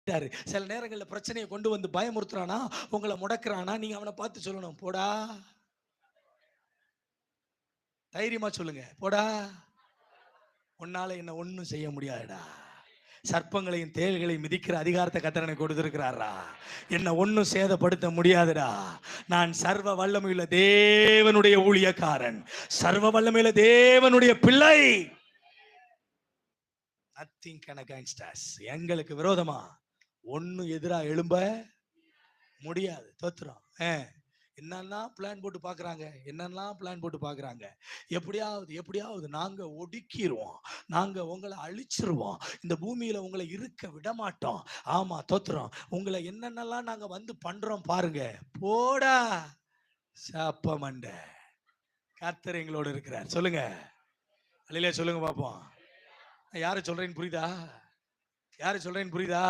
பண்ணிட்டாரு. சில நேரங்களில் பிரச்சனையை கொண்டு வந்து பயமுறுத்துறானா, உங்களை முடக்கிறானா, நீங்க அவனை பார்த்து சொல்லணும், போடா. தைரியமா சொல்லுங்க, போடா, உன்னால என்ன ஒண்ணும் செய்ய முடியாதுடா. சர்ப்பங்களையும் தேள்களையும் மிதிக்கிற அதிகாரத்தை கர்த்தர் எனக்கு கொடுத்திருக்கிறாரா. என்ன ஒன்னும் சேதப்படுத்த முடியாதுடா. நான் சர்வ வல்லமையுள்ள தேவனுடைய ஊழியக்காரன், சர்வ வல்லமையுள்ள தேவனுடைய பிள்ளை. Nothing can against as. எங்களுக்கு விரோதமா ஒன்னும் எதிரா எழும்ப முடியாது. தோத்துறோம். என்னெல்லாம் பிளான் போட்டு பார்க்குறாங்க, என்னெல்லாம் பிளான் போட்டு பார்க்குறாங்க, எப்படியாவது நாங்கள் ஒடுக்கிடுவோம், நாங்கள் உங்களை அழிச்சிருவோம், இந்த பூமியில் உங்களை இருக்க விட மாட்டோம். ஆமாம், தோத்துறோம். உங்களை என்னென்னலாம் நாங்கள் வந்து பண்ணுறோம் பாருங்க, போடா சாப்ப மண்டை. கர்த்தர் எங்களோடு இருக்கிறார். சொல்லுங்க, அல்லேலூயா சொல்லுங்க பார்ப்போம். யாரை சொல்றேன்னு புரியுதா? யாரை சொல்றேன்னு புரியுதா?